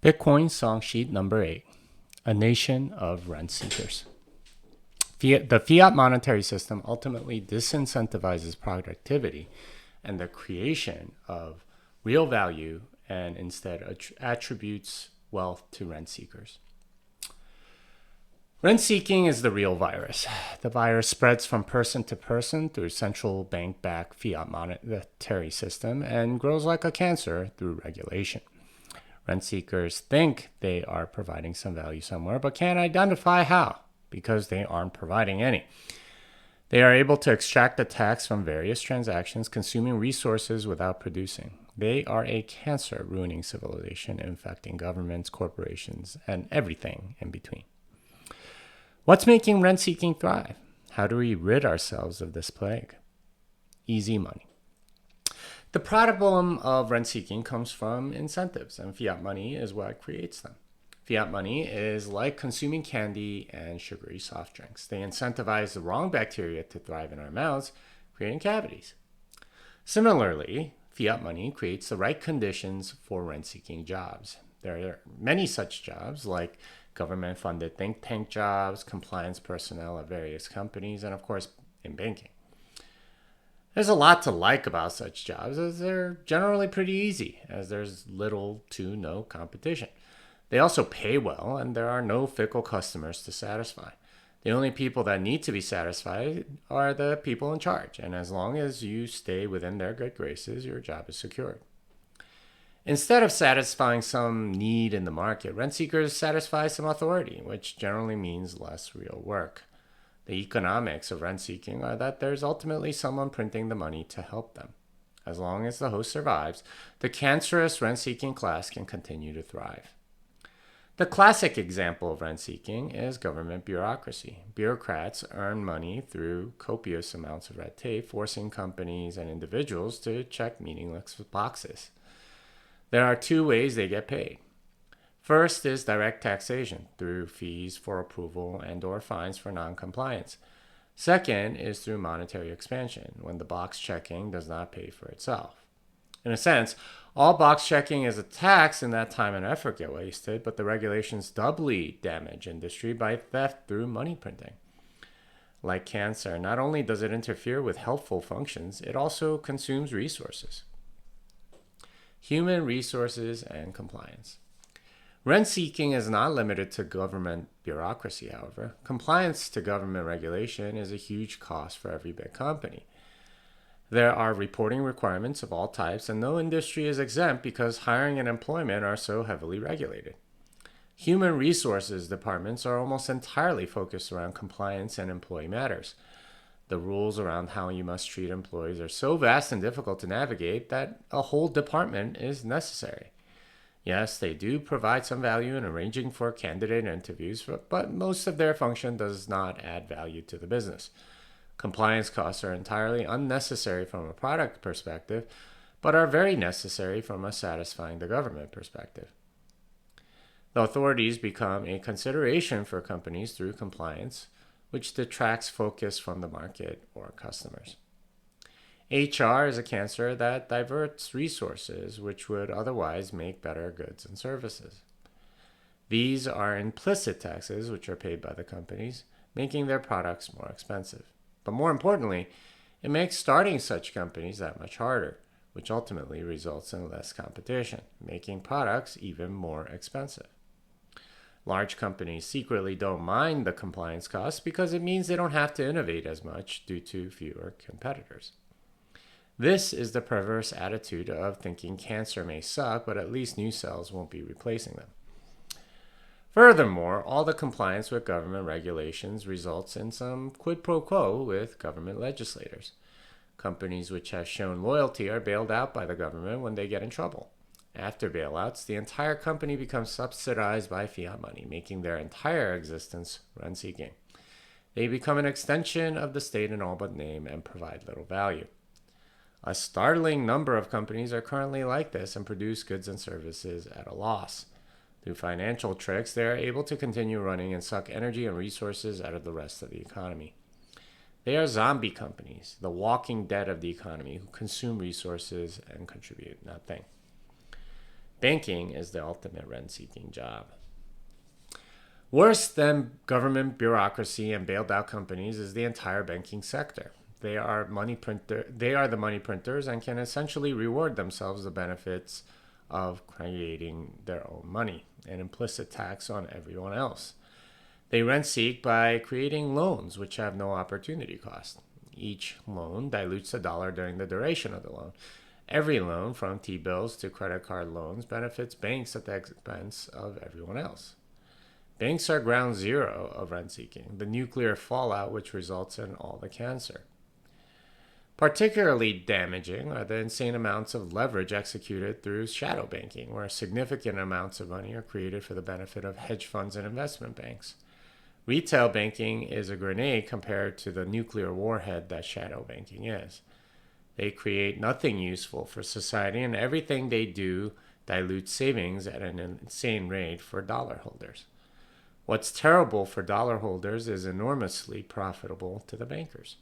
Bitcoin Songsheet number 8, a nation of rent seekers. The fiat monetary system ultimately disincentivizes productivity and the creation of real value and instead attributes wealth to rent seekers. Rent seeking is the real virus. The virus spreads from person to person through central bank backed fiat monetary system and grows like a cancer through regulation. Rent seekers think they are providing some value somewhere, but can't identify how because they aren't providing any. They are able to extract the tax from various transactions, consuming resources without producing. They are a cancer ruining civilization, infecting governments, corporations, and everything in between. What's making rent seeking thrive? How do we rid ourselves of this plague? Easy money. The problem of rent seeking comes from incentives, and fiat money is what creates them. Fiat money is like consuming candy and sugary soft drinks. They incentivize the wrong bacteria to thrive in our mouths, creating cavities. Similarly, fiat money creates the right conditions for rent-seeking jobs. There are many such jobs, like government-funded think tank jobs, compliance personnel at various companies, and of course, in banking. There's a lot to like about such jobs, as they're generally pretty easy, as there's little to no competition. They also pay well, and there are no fickle customers to satisfy. The only people that need to be satisfied are the people in charge, and as long as you stay within their good graces, your job is secured. Instead of satisfying some need in the market, rent seekers satisfy some authority, which generally means less real work. The economics of rent seeking are that there's ultimately someone printing the money to help them. As long as the host survives, the cancerous rent seeking class can continue to thrive. The classic example of rent seeking is government bureaucracy. Bureaucrats earn money through copious amounts of red tape, forcing companies and individuals to check meaningless boxes. There are two ways they get paid. First is direct taxation through fees for approval and/or fines for non-compliance. Second is through monetary expansion, when the box checking does not pay for itself. In a sense, all box checking is a tax and that time and effort get wasted, but the regulations doubly damage industry by theft through money printing. Like cancer, not only does it interfere with helpful functions, it also consumes resources. Human resources and compliance. Rent seeking is not limited to government bureaucracy, however. Compliance to government regulation is a huge cost for every big company. There are reporting requirements of all types, and no industry is exempt because hiring and employment are so heavily regulated. Human resources departments are almost entirely focused around compliance and employee matters. The rules around how you must treat employees are so vast and difficult to navigate that a whole department is necessary. Yes, they do provide some value in arranging for candidate interviews, but most of their function does not add value to the business. Compliance costs are entirely unnecessary from a product perspective, but are very necessary from a satisfying the government perspective. The authorities become a consideration for companies through compliance, which detracts focus from the market or customers. HR is a cancer that diverts resources which would otherwise make better goods and services. These are implicit taxes which are paid by the companies, making their products more expensive. But more importantly, it makes starting such companies that much harder, which ultimately results in less competition, making products even more expensive. Large companies secretly don't mind the compliance costs because it means they don't have to innovate as much due to fewer competitors. This is the perverse attitude of thinking cancer may suck, but at least new cells won't be replacing them. Furthermore, all the compliance with government regulations results in some quid pro quo with government legislators. Companies which have shown loyalty are bailed out by the government when they get in trouble. After bailouts, the entire company becomes subsidized by fiat money, making their entire existence rent-seeking. They become an extension of the state in all but name and provide little value. A startling number of companies are currently like this and produce goods and services at a loss. Through financial tricks, they are able to continue running and suck energy and resources out of the rest of the economy. They are zombie companies, the walking dead of the economy, who consume resources and contribute nothing. Banking is the ultimate rent-seeking job. Worse than government bureaucracy and bailed out companies is the entire banking sector. They are the money printers and can essentially reward themselves the benefits of creating their own money, an implicit tax on everyone else. They rent seek by creating loans which have no opportunity cost. Each loan dilutes a dollar during the duration of the loan. Every loan, from T-bills to credit card loans, benefits banks at the expense of everyone else. Banks are ground zero of rent seeking, the nuclear fallout which results in all the cancer. Particularly damaging are the insane amounts of leverage executed through shadow banking, where significant amounts of money are created for the benefit of hedge funds and investment banks. Retail banking is a grenade compared to the nuclear warhead that shadow banking is. They create nothing useful for society, and everything they do dilutes savings at an insane rate for dollar holders. What's terrible for dollar holders is enormously profitable to the bankers.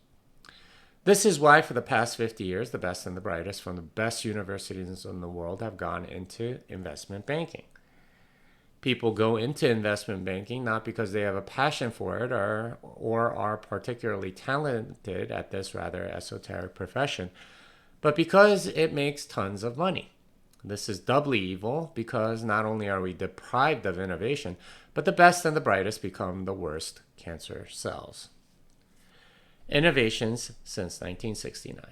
This is why for the past 50 years, the best and the brightest from the best universities in the world have gone into investment banking. People go into investment banking not because they have a passion for it or are particularly talented at this rather esoteric profession, but because it makes tons of money. This is doubly evil because not only are we deprived of innovation, but the best and the brightest become the worst cancer cells. Innovations since 1969.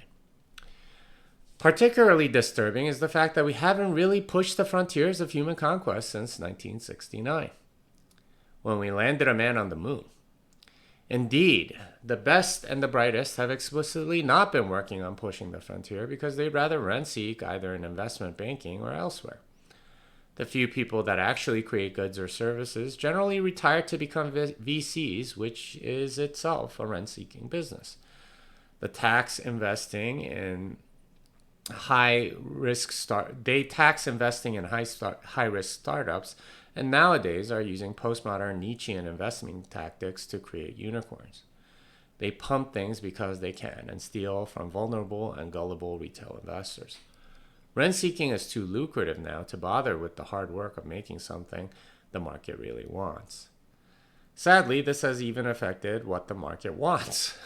Particularly disturbing is the fact that we haven't really pushed the frontiers of human conquest since 1969, when we landed a man on the moon. Indeed, the best and the brightest have explicitly not been working on pushing the frontier because they'd rather rent seek either in investment banking or elsewhere. The few people that actually create goods or services generally retire to become VCs, which is itself a rent-seeking business. They tax investing in high risk startups, and nowadays are using postmodern Nietzschean investing tactics to create unicorns. They pump things because they can and steal from vulnerable and gullible retail investors. Rent seeking is too lucrative now to bother with the hard work of making something the market really wants. Sadly, this has even affected what the market wants.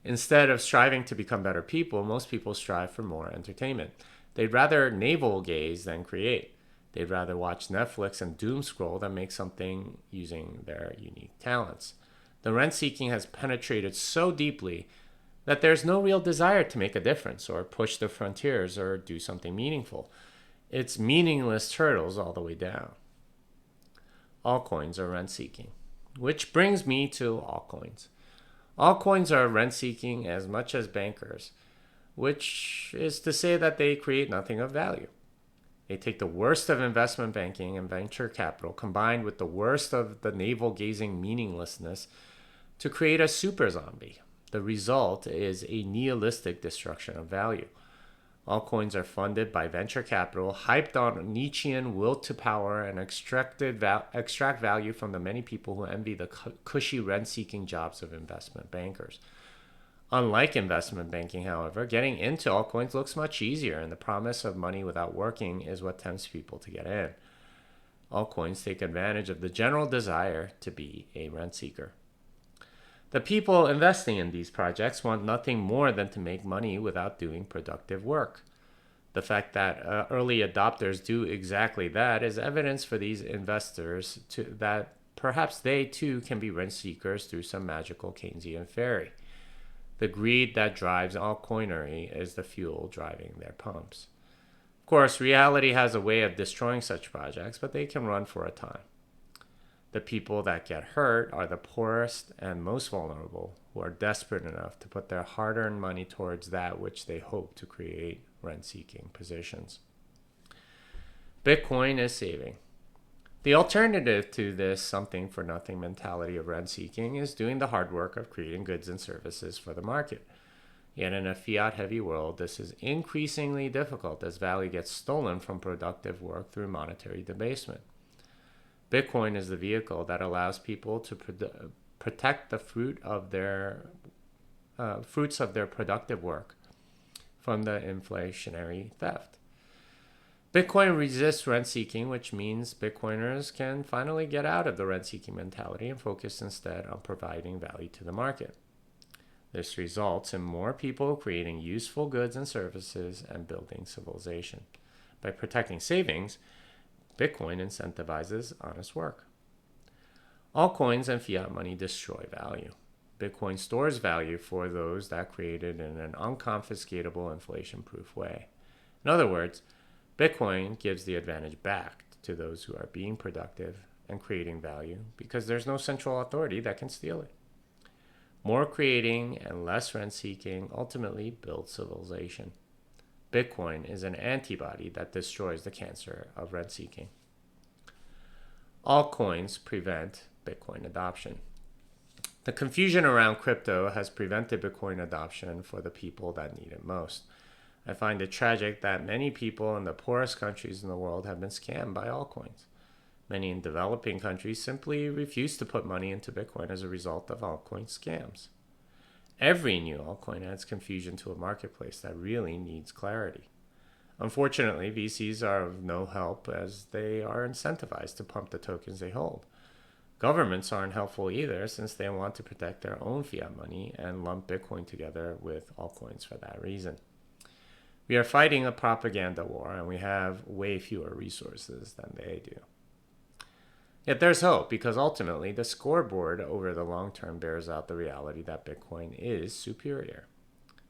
Instead of striving to become better people, most people strive for more entertainment. They'd rather navel gaze than create. They'd rather watch Netflix and doom scroll than make something using their unique talents. The rent seeking has penetrated so deeply that there's no real desire to make a difference or push the frontiers or do something meaningful. It's meaningless turtles all the way down. Altcoins are rent-seeking, which brings me to altcoins. Altcoins are rent-seeking as much as bankers, which is to say that they create nothing of value. They take the worst of investment banking and venture capital combined with the worst of the navel-gazing meaninglessness to create a super zombie. The result is a nihilistic destruction of value. Altcoins are funded by venture capital, hyped on Nietzschean will to power, and extract value from the many people who envy the cushy rent-seeking jobs of investment bankers. Unlike investment banking, however, getting into altcoins looks much easier, and the promise of money without working is what tempts people to get in. Altcoins take advantage of the general desire to be a rent seeker. The people investing in these projects want nothing more than to make money without doing productive work. The fact that early adopters do exactly that is evidence for these investors that perhaps they too can be rent seekers through some magical Keynesian fairy. The greed that drives altcoinery is the fuel driving their pumps. Of course, reality has a way of destroying such projects, but they can run for a time. The people that get hurt are the poorest and most vulnerable, who are desperate enough to put their hard-earned money towards that which they hope to create rent-seeking positions. Bitcoin is saving. The alternative to this something-for-nothing mentality of rent-seeking is doing the hard work of creating goods and services for the market. Yet in a fiat-heavy world, this is increasingly difficult as value gets stolen from productive work through monetary debasement. Bitcoin is the vehicle that allows people to protect the fruits of their productive work from the inflationary theft. Bitcoin resists rent seeking, which means Bitcoiners can finally get out of the rent seeking mentality and focus instead on providing value to the market. This results in more people creating useful goods and services and building civilization. By protecting savings, Bitcoin incentivizes honest work. Altcoins and fiat money destroy value. Bitcoin stores value for those that create it in an unconfiscatable, inflation-proof way. In other words, Bitcoin gives the advantage back to those who are being productive and creating value because there's no central authority that can steal it. More creating and less rent seeking ultimately builds civilization. Bitcoin is an antibody that destroys the cancer of rent seeking. Altcoins prevent Bitcoin adoption. The confusion around crypto has prevented Bitcoin adoption for the people that need it most. I find it tragic that many people in the poorest countries in the world have been scammed by altcoins. Many in developing countries simply refuse to put money into Bitcoin as a result of altcoin scams. Every new altcoin adds confusion to a marketplace that really needs clarity. Unfortunately, VCs are of no help as they are incentivized to pump the tokens they hold. Governments aren't helpful either since they want to protect their own fiat money and lump Bitcoin together with altcoins for that reason. We are fighting a propaganda war and we have way fewer resources than they do. Yet there's hope because ultimately the scoreboard over the long term bears out the reality that Bitcoin is superior.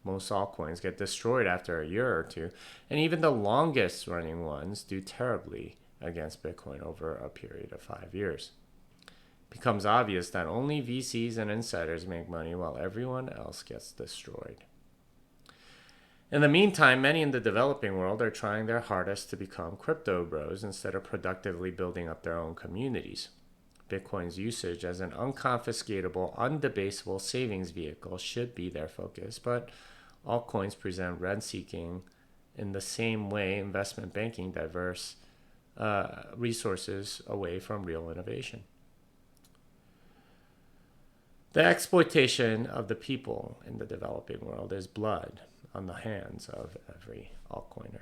Most altcoins get destroyed after a year or two, and even the longest running ones do terribly against Bitcoin over a period of 5 years. It becomes obvious that only VCs and insiders make money while everyone else gets destroyed. In the meantime, many in the developing world are trying their hardest to become crypto bros instead of productively building up their own communities. Bitcoin's usage as an unconfiscatable, undebasable savings vehicle should be their focus, but altcoins present rent-seeking in the same way investment banking diverse resources away from real innovation. The exploitation of the people in the developing world is blood on the hands of every altcoiner.